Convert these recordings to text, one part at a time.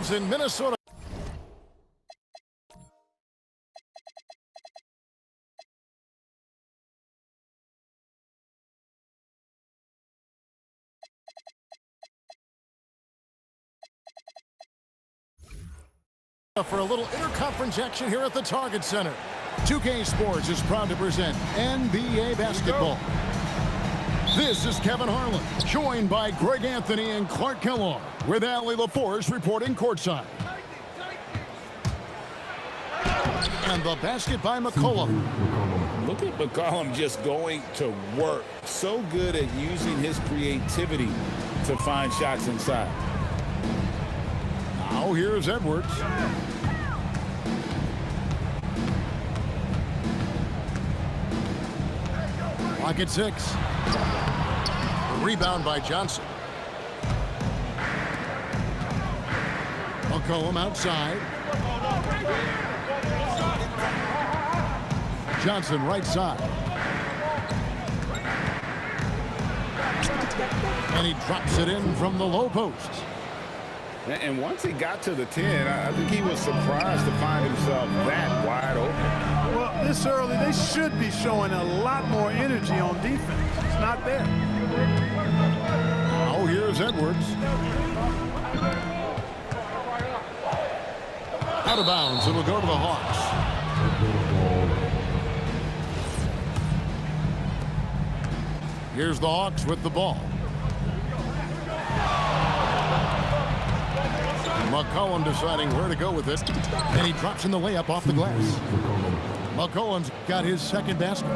Timberwolves in Minnesota. For a little interconference action here at the Target Center. 2K Sports is proud to present NBA basketball. This is Kevin Harlan, joined by Greg Anthony and Clark Kellogg, with Allie LaForce reporting courtside. And the basket by McCollum. Look at McCollum just going to work. So good at using his creativity to find shots inside. Now here's Edwards. Clock at 6. Rebound by Johnson. McCollum outside. Johnson right side. And he drops it in from the low post. And once he got to the 10, I think he was surprised to find himself that wide open. Well, this early, they should be showing a lot more energy on defense. It's not there. Now here's Edwards. Out of bounds. It'll go to the Hawks. Here's the Hawks with the ball. McCollum deciding where to go with it. And he drops in the layup off the glass. McCollum's got his second basket.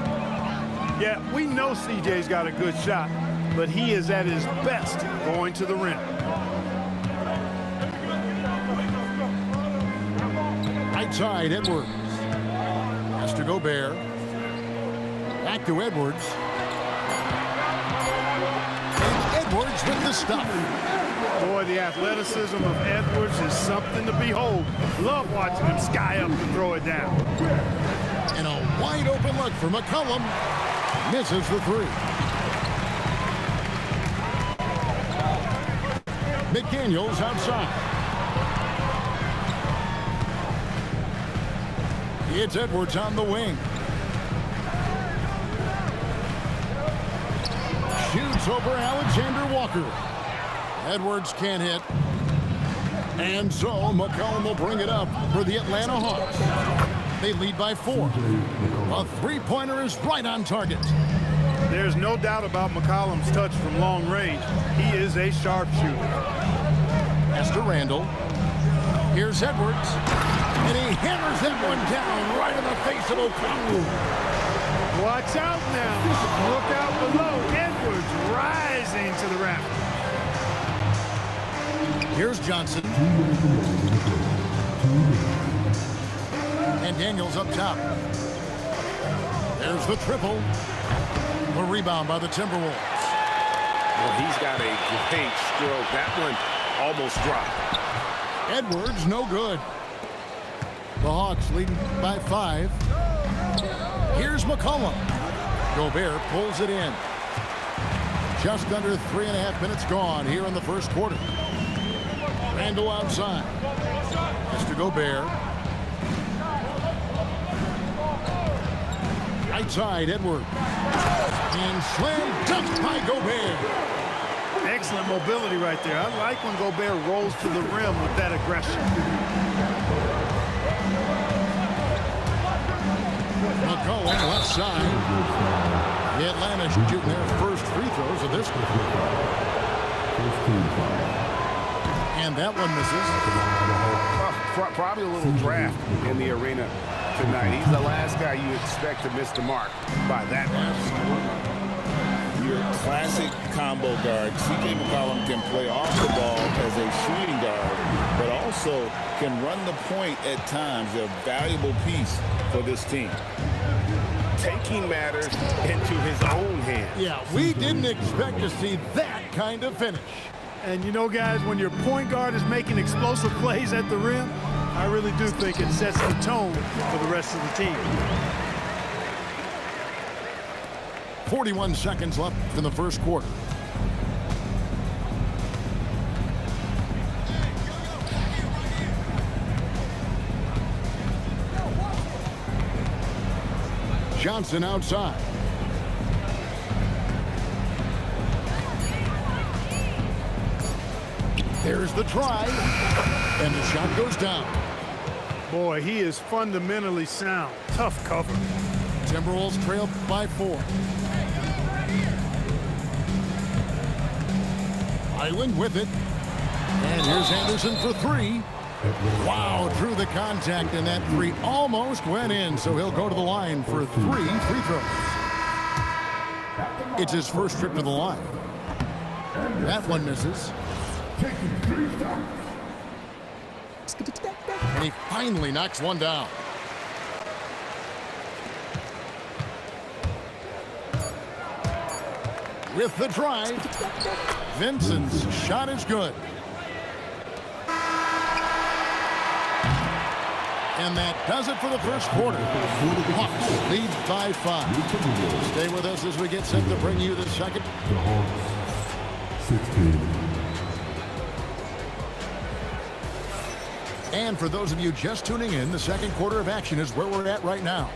Yeah, we know CJ's got a good shot, but he is at his best going to the rim. Right side, Edwards. Has to Gobert. Back to Edwards. And Edwards with the stop. Boy, the athleticism of Edwards is something to behold. Love watching him sky up and throw it down. And a wide open look for McCollum. Misses the 3. McDaniels outside. It's Edwards on the wing. Shoots over Alexander Walker. Edwards can't hit. And so McCollum will bring it up for the Atlanta Hawks. They lead by 4. A three-pointer is right on target. There's no doubt about McCollum's touch from long range. He is a sharpshooter. Pass to Randall. Here's Edwards. And he hammers that one down right in the face of Okongwu. Watch out now. Look out below. Edwards rising to the rafters. Here's Johnson. And Daniels up top. There's the triple. The rebound by the Timberwolves. Well, he's got a great stroke. That one almost dropped. Edwards, no good. The Hawks leading by 5. Here's McCollum. Gobert pulls it in. Just under 3.5 minutes gone here in the first quarter. Randall outside. Has to Gobert. Right side, Edwards. And slam dunk by Gobert. Excellent mobility right there. I like when Gobert rolls to the rim with that aggression. McCollum left side. The Atlanta shooting their first free throws of this one. And that one misses. Probably a little draft in the arena tonight. He's the last guy you expect to miss the mark by that much. Your classic combo guard. C.J. McCollum can play off the ball as a shooting guard, but also can run the point at times. A valuable piece for this team. Taking matters into his own hands. Yeah, we didn't expect to see that kind of finish. And you know, guys, when your point guard is making explosive plays at the rim, I really do think it sets the tone for the rest of the team. 41 seconds left in the first quarter. Johnson outside. There's the try, and the shot goes down. Boy, he is fundamentally sound. Tough cover. Timberwolves trail by 4. Island with it. And here's Anderson for 3. Wow, through the contact, and that 3 almost went in, so he'll go to the line for 3 free throws. It's his first trip to the line. That one misses. And he finally knocks one down. With the drive, Vincent's shot is good. And that does it for the first quarter. Hawks lead by 5. Stay with us as we get set to bring you the second. The Hawks 16. And for those of you just tuning in, the second quarter of action is where we're at right now.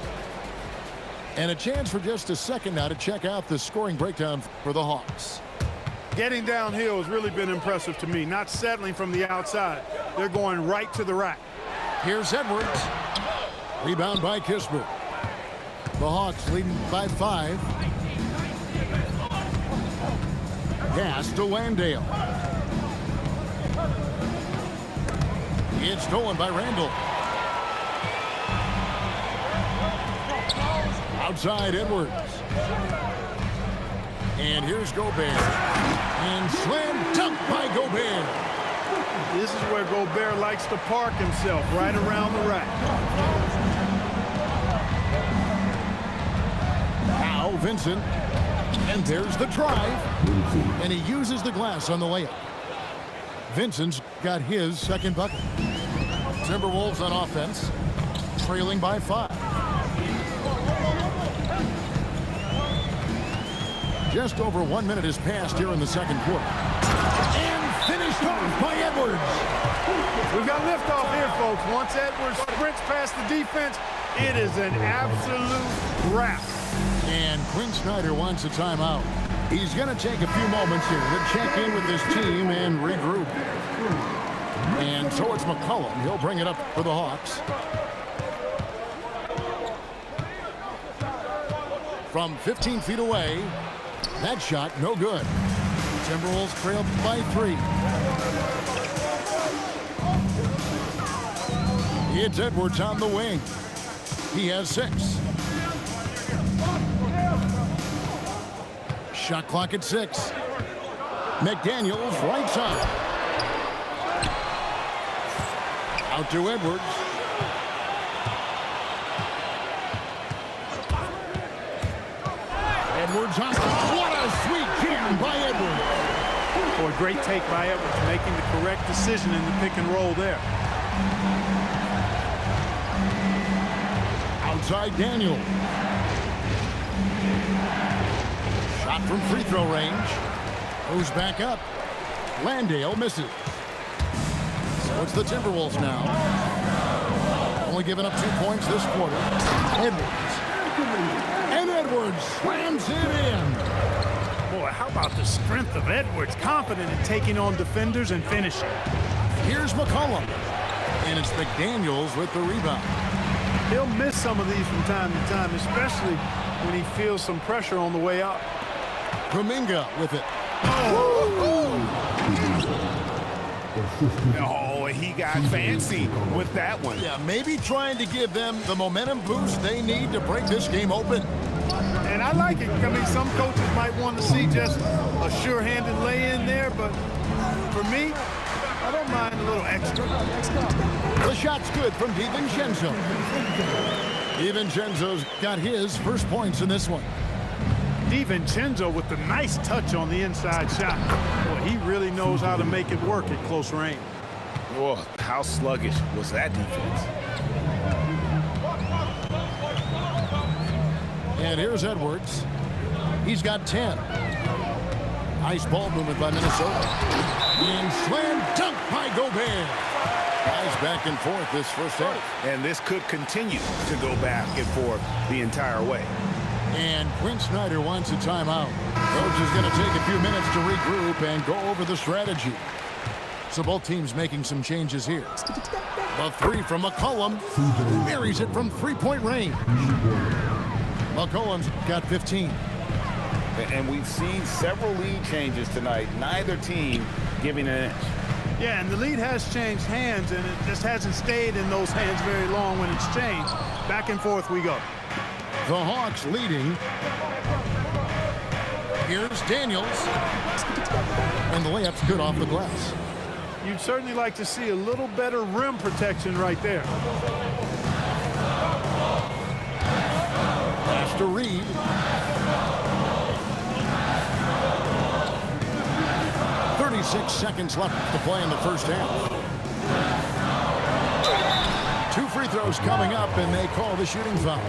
And a chance for just a second now to check out the scoring breakdown for the Hawks. Getting downhill has really been impressive to me. Not settling from the outside. They're going right to the rack. Here's Edwards. Rebound by Kispert. The Hawks leading by 5. Pass to Landale. It's stolen by Randall. Outside Edwards. And here's Gobert. And slam dunk by Gobert. This is where Gobert likes to park himself, right around the rack. Now Vincent. And there's the drive. And he uses the glass on the layup. Vincent's got his second bucket. Timberwolves on offense, trailing by 5. Just over 1 minute has passed here in the second quarter. And finished off by Edwards. We've got liftoff here, folks. Once Edwards sprints past the defense, it is an absolute wrap. And Quinn Snyder wants a timeout. He's going to take a few moments here to check in with his team and regroup. And so it's McCollum. He'll bring it up for the Hawks. From 15 feet away, that shot no good. Timberwolves trail by 3. It's Edwards on the wing. He has 6. Shot clock at 6. McDaniels right side. Out to Edwards. Edwards on. What a sweet jam by Edwards. Boy, great take by Edwards, making the correct decision in the pick and roll there. Outside Daniel. Shot from free throw range. Goes back up. Landale misses. So it's the Timberwolves now. Only giving up 2 points this quarter. Edwards. And Edwards slams it in. Boy, how about the strength of Edwards? Confident in taking on defenders and finishing. Here's McCollum. And it's McDaniels with the rebound. He'll miss some of these from time to time, especially when he feels some pressure on the way out. Kuminga with it. Oh, he got fancy with that one. Yeah, maybe trying to give them the momentum boost they need to break this game open. And I like it. I mean, some coaches might want to see just a sure-handed lay-in there, but for me, I don't mind a little extra. The shot's good from DiVincenzo. DiVincenzo's got his first points in this one. DiVincenzo with the nice touch on the inside shot. Boy, he really knows how to make it work at close range. Oh, how sluggish was that defense? And here's Edwards. He's got 10. Nice ball movement by Minnesota. And slam dunk by Gobert. Guys back and forth this first half. And this could continue to go back and forth the entire way. And Quinn Snyder wants a timeout. Coach is going to take a few minutes to regroup and go over the strategy. So both teams making some changes here. The three from McCollum. Buries it from three-point range. McCollum's got 15. And we've seen several lead changes tonight. Neither team giving an inch. Yeah, and the lead has changed hands, and it just hasn't stayed in those hands very long when it's changed. Back and forth we go. The Hawks leading. Here's Daniels. And the layup's good off the glass. You'd certainly like to see a little better rim protection right there. Pass to Reed. Seconds left to play in the first half. 2 free throws coming up, and they call the shooting foul.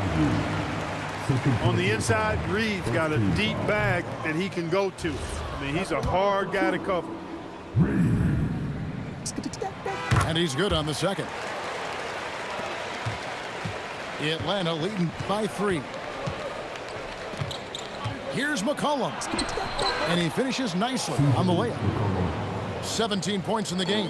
On the inside, Reed's got a deep bag that he can go to. I mean, he's a hard guy to cover. And he's good on the second. Atlanta leading by 3. Here's McCollum. And he finishes nicely on the layup. 17 points in the game.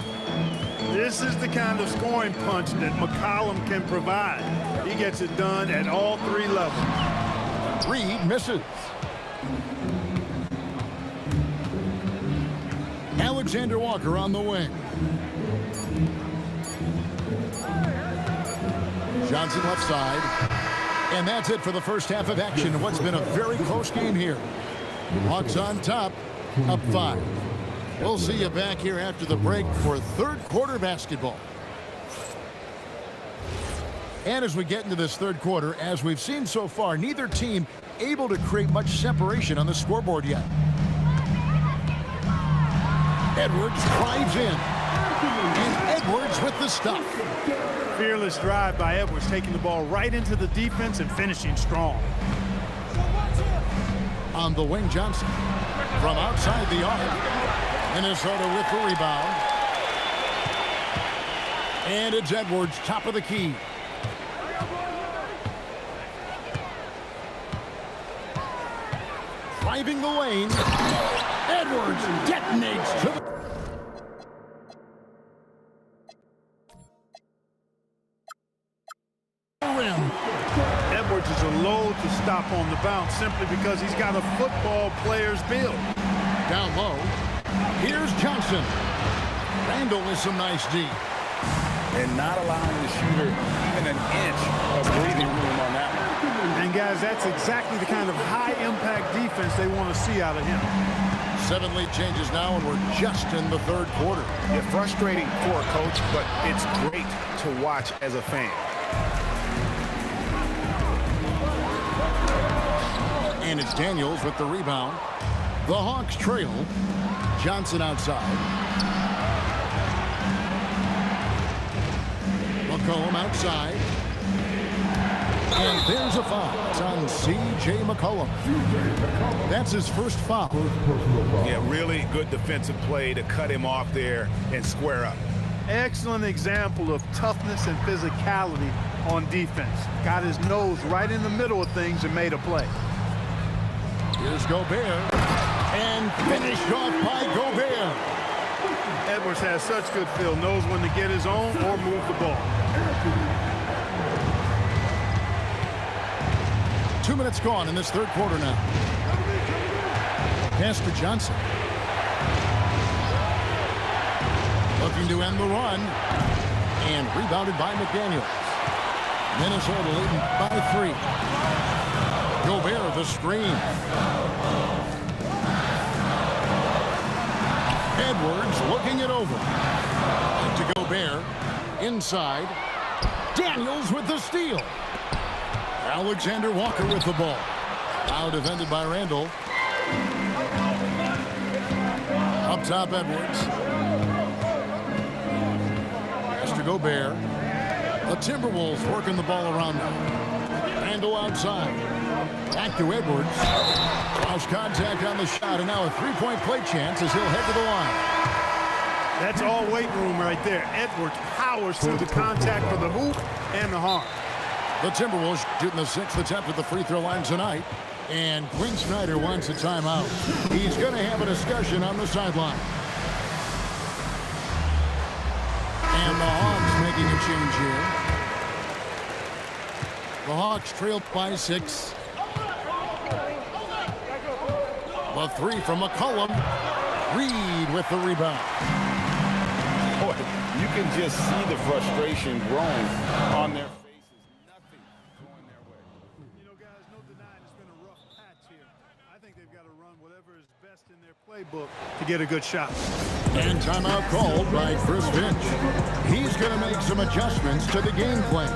This is the kind of scoring punch that McCollum can provide. He gets it done at all 3 levels. Reed misses. Alexander Walker on the wing. Johnson left side. And that's it for the first half of action. What's been a very close game here. Hawks on top, up 5. We'll see you back here after the break for third quarter basketball. And as we get into this third quarter, as we've seen so far, neither team able to create much separation on the scoreboard yet. Edwards drives in. And Edwards with the stop. Fearless drive by Edwards, taking the ball right into the defense and finishing strong. On the wing, Johnson from outside the arc. Minnesota with the rebound. And it's Edwards, top of the key. Driving the lane. Edwards detonates to the rim. Edwards is a load to stop on the bounce simply because he's got a football player's build. Down low. Here's Johnson. Randall with some nice D. And not allowing the shooter even an inch of breathing room on that one. And guys, that's exactly the kind of high-impact defense they want to see out of him. 7 lead changes now, and we're just in the third quarter. It's frustrating for a coach, but it's great to watch as a fan. And it's Daniels with the rebound. The Hawks trail. Johnson outside. McCollum outside. And there's a foul. It's on C.J. McCollum. That's his first foul. Yeah, really good defensive play to cut him off there and square up. Excellent example of toughness and physicality on defense. Got his nose right in the middle of things and made a play. Here's Gobert. And finished off by Gobert. Edwards has such good feel, knows when to get his own or move the ball. 2 minutes gone in this third quarter now. Pass to Johnson. Looking to end the run. And rebounded by McDaniels. Minnesota leading by 3. Gobert the screen. Edwards looking it over. To Gobert. Inside. Daniels with the steal. Alexander Walker with the ball. Now defended by Randall. Up top, Edwards. Pass to Gobert. The Timberwolves working the ball around now. Randall outside. Back to Edwards. Cross contact on the shot, and now a three-point play chance as he'll head to the line. That's all weight room right there. Edwards powers through the contact for the hoop and the harm. The Timberwolves shooting the 6th attempt at the free throw line tonight. And Quinn Snyder wants a timeout. He's going to have a discussion on the sideline. And the Hawks making a change here. The Hawks trail by 6. The 3 from McCollum. Reed with the rebound. Boy, you can just see the frustration growing on their faces. Nothing going their way. You know, guys, no denying it's been a rough patch here. I think they've got to run whatever is best in their playbook to get a good shot. And timeout called by Chris Finch. He's going to make some adjustments to the game plan.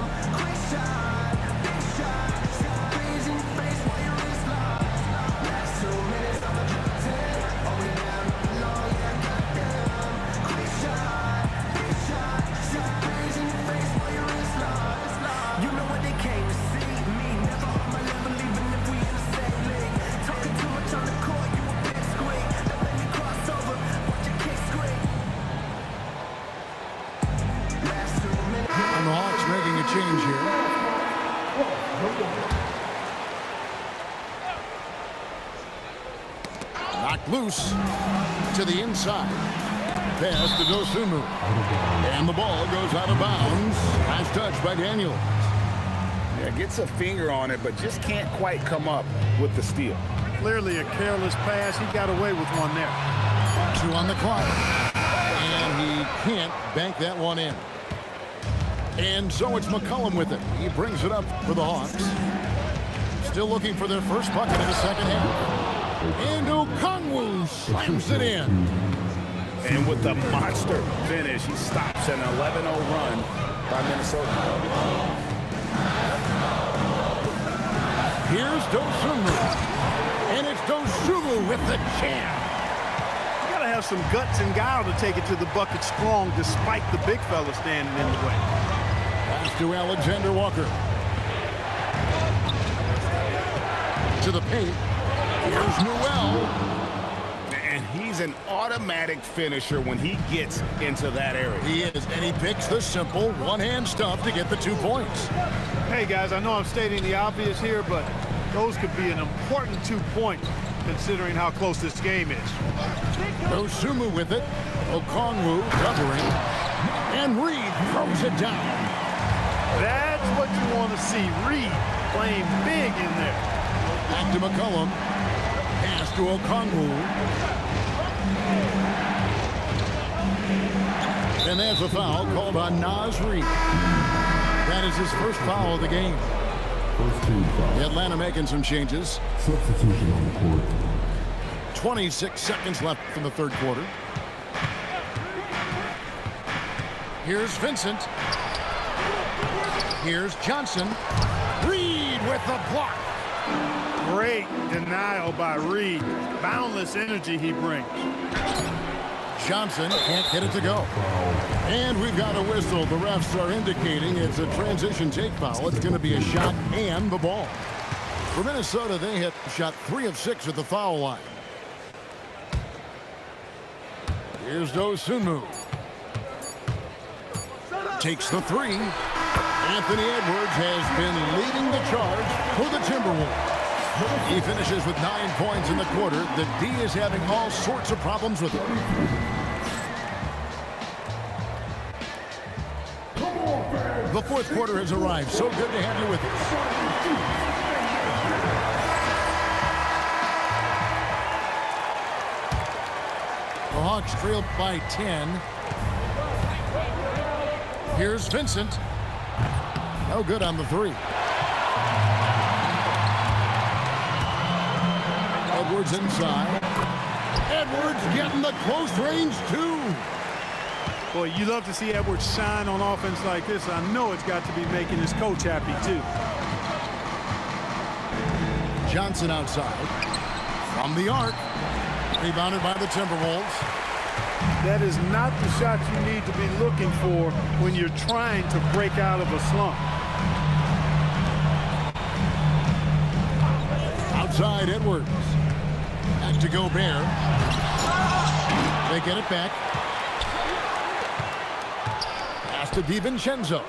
Change here. Knocked loose to the inside. Pass to Dosunmu. And the ball goes out of bounds. Nice touch by Daniels. Yeah, gets a finger on it, but just can't quite come up with the steal. Clearly a careless pass. He got away with one there. 2 on the clock. And he can't bank that one in. And so it's McCollum with it. He brings it up for the Hawks. Still looking for their first bucket in the second half. And Okongwu slams it in. And with the monster finish, he stops an 11-0 run by Minnesota. Here's Dosunmu. And it's Dosunmu with the jam. You got to have some guts and guile to take it to the bucket strong despite the big fella standing in the way. Pass to Alexander Walker. To the paint. Here's Newell. And he's an automatic finisher when he gets into that area. He is, and he picks the simple one-hand stuff to get the 2 points. Hey, guys, I know I'm stating the obvious here, but those could be an important 2 points considering how close this game is. Dosunmu with it. Okongwu covering. And Reed throws it down. That's what you want to see. Reed playing big in there. Back to McCollum. Pass to Okongwu. And there's a foul called on Naz Reid. That is his first foul of the game. First team foul. Atlanta making some changes. Substitution on the court. 26 seconds left in the third quarter. Here's Vincent. Here's Johnson. Reed with the block. Great denial by Reed. Boundless energy he brings. Johnson can't get it to go. And we've got a whistle. The refs are indicating it's a transition take foul. It's going to be a shot and the ball. For Minnesota, they hit shot 3 of 6 at the foul line. Here's Dosunmu. Takes the 3. Anthony Edwards has been leading the charge for the Timberwolves. He finishes with 9 points in the quarter. The D is having all sorts of problems with him. The fourth quarter has arrived. So good to have you with us. The Hawks trail by 10. Here's Vincent. No good on the 3. Edwards inside. Edwards getting the close range 2. Boy, you love to see Edwards shine on offense like this. I know it's got to be making his coach happy, too. Johnson outside. From the arc. Rebounded by the Timberwolves. That is not the shot you need to be looking for when you're trying to break out of a slump. Outside Edwards. Back to Gobert. They get it back. Pass to DiVincenzo.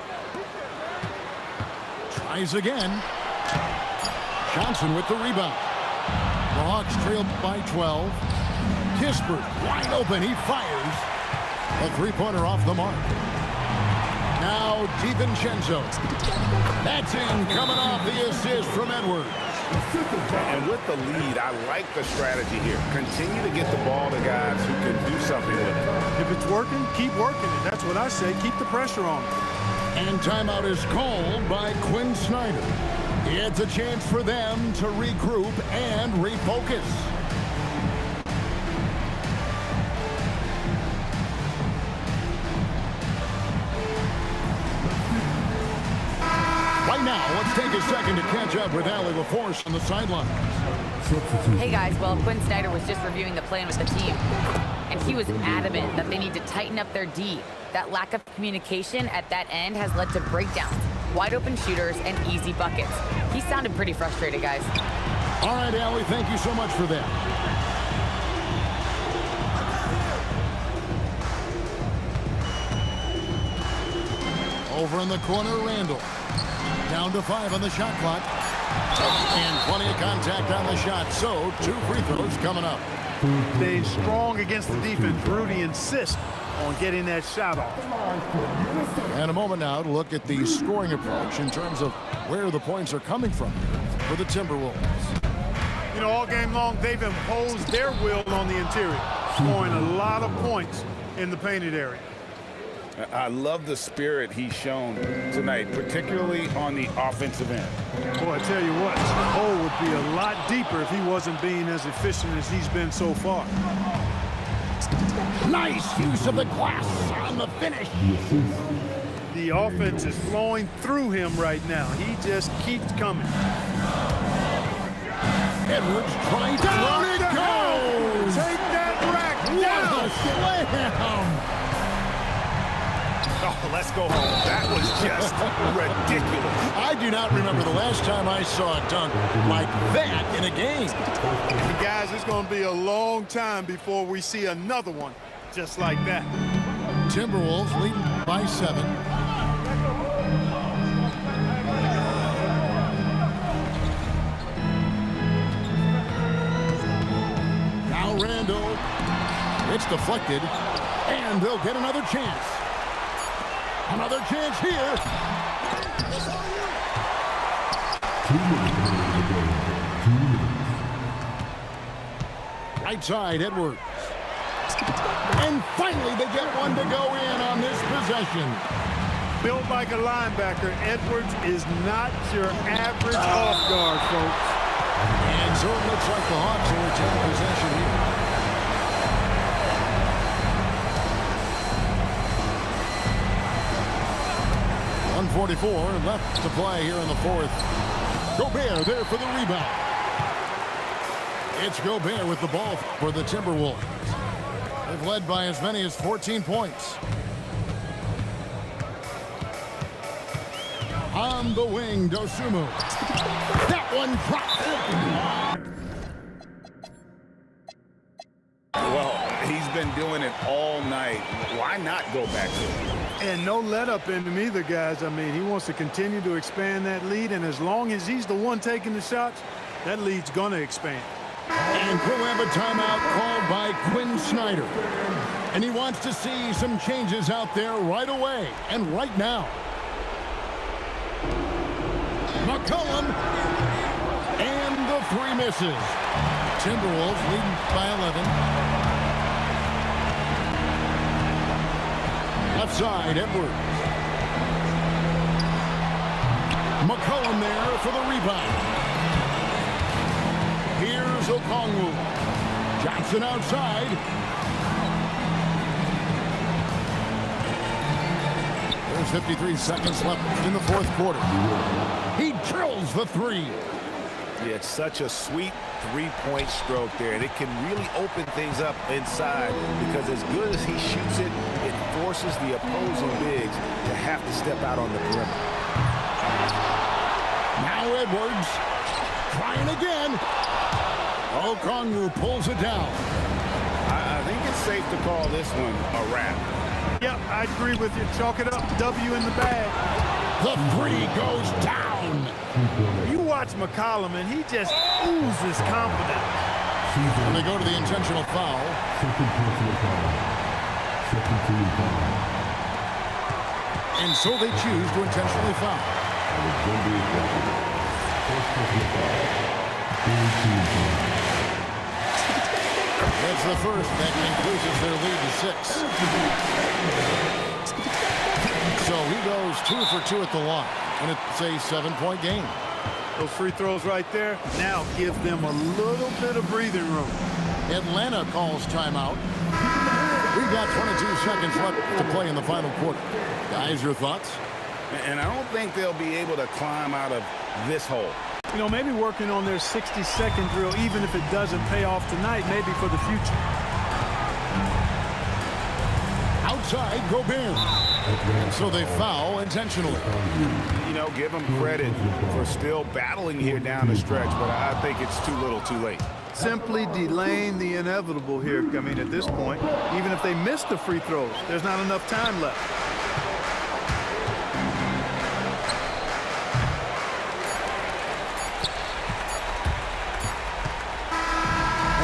Tries again. Johnson with the rebound. The Hawks trail by 12. Kispert wide open. He fires. A three-pointer off the mark. Now DiVincenzo. That's in, coming off the assist from Edwards. And with the lead, I like the strategy here. Continue to get the ball to guys who can do something with it. If it's working, keep working it. That's what I say. Keep the pressure on it. And timeout is called by Quinn Snyder. It's a chance for them to regroup and refocus. Right now, let's take a second to catch up with Allie LaForce on the sidelines. Hey guys, well, Quinn Snyder was just reviewing the plan with the team, and he was adamant that they need to tighten up their D. That lack of communication at that end has led to breakdowns, wide open shooters, and easy buckets. He sounded pretty frustrated, guys. All right, Allie, thank you so much for that. Over in the corner, Randall. Down to 5 on the shot clock. And plenty of contact on the shot, so 2 free throws coming up. Staying strong against the defense. Rudy insists on getting that shot off. And a moment now to look at the scoring approach in terms of where the points are coming from for the Timberwolves. You know, all game long, they've imposed their will on the interior, scoring a lot of points in the painted area. I love the spirit he's shown tonight, particularly on the offensive end. Boy, I tell you what, the hole would be a lot deeper if he wasn't being as efficient as he's been so far. Nice use of the glass on the finish. The offense is flowing through him right now. He just keeps coming. Edwards trying to down it goes! Take that rack down! What a slam! Oh, let's go home. That was just ridiculous. I do not remember the last time I saw a dunk like that in a game. And guys, it's going to be a long time before we see another one just like that. Timberwolves leading by 7. Now Randall. It's deflected, and they'll get another chance. Another chance here. 2 minutes. Right side, Edwards. And finally, they get one to go in on this possession. Built like a linebacker, Edwards is not your average off guard, folks. And so it looks like the Hawks will retain possession here. 1:44 left to play here in the 4th. Gobert there for the rebound. It's Gobert with the ball for the Timberwolves. They've led by as many as 14 points. On the wing, Dosunmu. That one dropped. Well, he's been doing it all night. Why not go back to it? And no let up in him either, guys. I mean, he wants to continue to expand that lead, and as long as he's the one taking the shots, that lead's going to expand. And we'll have a timeout called by Quinn Snyder. And he wants to see some changes out there right away and right now. McCollum. And the 3 misses. Timberwolves leading by 11. Left side, Edwards. McCollum there for the rebound. Here's Okongwu. Johnson outside. There's 53 seconds left in the 4th quarter. He drills the 3. Yeah, it's such a sweet three-point stroke there, and it can really open things up inside because as good as he shoots it, it forces the opposing bigs to have to step out on the perimeter. Now Edwards trying again. Okongwu pulls it down. I think it's safe to call this one a wrap. Yep, I agree with you. Chalk it up. W in the bag. The three goes down. You watch McCollum, and he just oozes confidence. And they go to the intentional foul. Second personal foul. Second team foul. And so they choose to intentionally foul. Alexander Walker. First personal foul. Third team foul. That's the first. That increases their lead to 6. So he goes 2 for 2 at the line. And it's a 7-point game. Those free throws right there now give them a little bit of breathing room. Atlanta calls timeout. We've got 22 seconds left to play in the final quarter. Guys, your thoughts? And I don't think they'll be able to climb out of this hole. You know, maybe working on their 60-second drill, even if it doesn't pay off tonight, maybe for the future. Outside, Gobert. And so they foul intentionally. You know, give them credit for still battling here down the stretch, but I think it's too little too late. Simply delaying the inevitable here. I mean, at this point, even if they miss the free throws, there's not enough time left.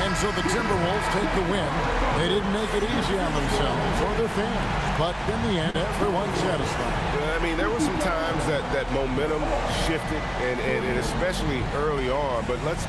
And so the Timberwolves take the win. They didn't make it easy on themselves or their fans, but in the end, everyone's satisfied. I mean, there were some times that momentum shifted, and especially early on, but let's